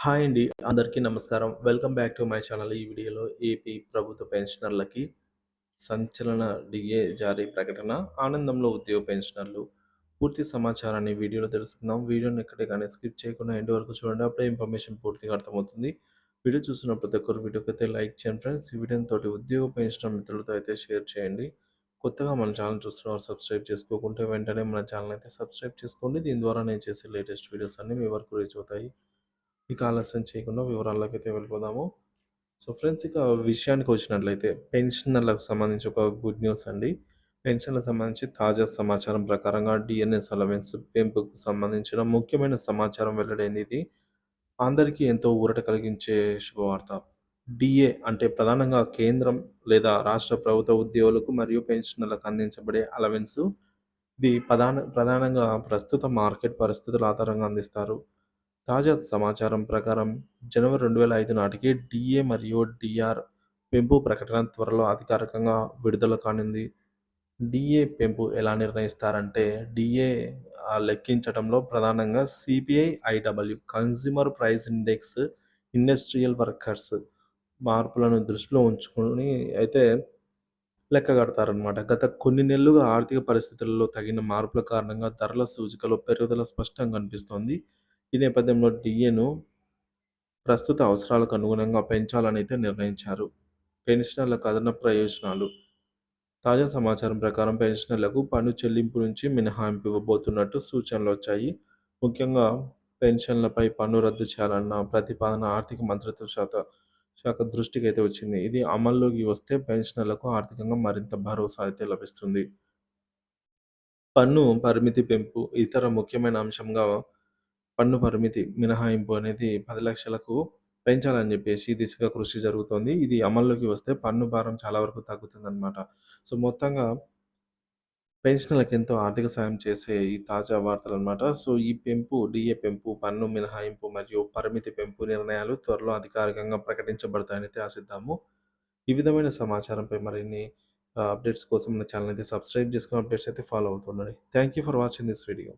Hi అండి. అందరికీ నమస్కారం. Welcome back to my channel. ఈ వీడియోలో ఏపీ ప్రభుత్వ పెన్షనర్లకి సంచలన డీఏ జారీ ప్రకటన. ఆనందంలో ఉద్యోగ పెన్షనర్లు. పూర్తి సమాచారాన్ని వీడియోలో తెలుసుకుందాం. వీడియోని ఎక్కడే కానీ స్కిప్ చేయకుండా ఎండ్ వరకు చూడండి. అప్పుడే ఇన్ఫర్మేషన్ పూర్తిగా అర్థమవుతుంది. వీడియో చూస్తున్న ప్రతి ఒక్కరు వీడియోకైతే లైక్ చేయండి ఫ్రెండ్స్. ఈ వీడియోని తోటి ఉద్యోగ పెన్షనర్ మిత్రులతో అయితే షేర్ చేయండి. కొత్తగా మన ఛానల్ చూస్తున్నవారు సబ్స్క్రైబ్ చేసుకోకుంటే వెంటనే మన ఛానల్ అయితే సబ్స్క్రైబ్ చేసుకోండి. దీని ద్వారా నేను చేసే లేటెస్ట్ వీడియోస్ అన్నీ మీ వరకు రీచ్ అవుతాయి. ఇక ఆలస్యం చేయకుండా వివరాల్లోకైతే వెళ్ళిపోదాము. సో ఫ్రెండ్స్, ఇక విషయానికి వచ్చినట్లయితే పెన్షనర్లకు సంబంధించి ఒక గుడ్ న్యూస్ అండి. పెన్షన్‌లకు సంబంధించి తాజా సమాచారం ప్రకారంగా డీఎన్ఎస్ అలవెన్స్ పెంపుకు సంబంధించిన ముఖ్యమైన సమాచారం వెల్లడైంది ఇది. అందరికీ ఎంతో ఊరట కలిగించే శుభవార్త. డీఏ అంటే ప్రధానంగా కేంద్రం లేదా రాష్ట్ర ప్రభుత్వ ఉద్యోగులకు మరియు పెన్షనర్లకు అందించబడే అలవెన్సు. ఇది ప్రధానంగా ప్రస్తుత మార్కెట్ పరిస్థితుల ఆధారంగా అందిస్తారు. తాజా సమాచారం ప్రకారం జనవరి 2005 నాటికి డీఏ మరియు డీఆర్ పెంపు ప్రకటన త్వరలో అధికారికంగా విడుదల కానుంది. డీఏ పెంపు ఎలా నిర్ణయిస్తారంటే డీఏ లెక్కించడంలో ప్రధానంగా CPI, IW consumer price index, industrial workers మార్పులను దృష్టిలో ఉంచుకొని అయితే లెక్క కడతారనమాట. గత కొన్ని నెలలుగా ఆర్థిక పరిస్థితులలో తగిన మార్పుల కారణంగా ధరల సూచికలో పెరుగుదల స్పష్టంగా కనిపిస్తోంది. ఈ నేపథ్యంలో డీఏను ప్రస్తుత అవసరాలకు అనుగుణంగా పెంచాలనైతే నిర్ణయించారు. పెన్షనర్లకు అదనపు ప్రయోజనాలు. తాజా సమాచారం ప్రకారం పెన్షనర్లకు పన్ను చెల్లింపు నుంచి మినహాయింపు ఇవ్వబోతున్నట్టు సూచనలొచ్చాయి. ముఖ్యంగా పెన్షన్లపై పన్ను రద్దు చేయాలన్న ప్రతిపాదన ఆర్థిక మంత్రిత్వ శాఖ దృష్టికైతే వచ్చింది. ఇది అమల్లోకి వస్తే పెన్షనర్లకు ఆర్థికంగా మరింత భరోసా అయితే లభిస్తుంది. పన్ను పరిమితి పెంపు ఇతర ముఖ్యమైన అంశంగా పన్ను పరిమితి మినహాయింపు అనేది 10,00,000కు పెంచాలని చెప్పేసి ఈ దిశగా కృషి జరుగుతోంది. ఇది అమల్లోకి వస్తే పన్ను భారం చాలా వరకు తగ్గుతుందనమాట. సో, మొత్తంగా పెన్షనర్లకు ఎంతో ఆర్థిక సాయం చేసే ఈ తాజా వార్తలనమాట. సో, ఈ పెంపు, డీఏ పెంపు, పన్ను మినహాయింపు మరియు పరిమితి పెంపు నిర్ణయాలు త్వరలో అధికారికంగా ప్రకటించబడతాయని అయితే ఆశిద్దాము. ఈ విధమైన సమాచారంపై మరిన్ని అప్డేట్స్ కోసం మన ఛానల్ అయితే సబ్స్క్రైబ్ చేసుకొని అప్డేట్స్ అయితే ఫాలో అవుతుండండి. Thank you for watching this video.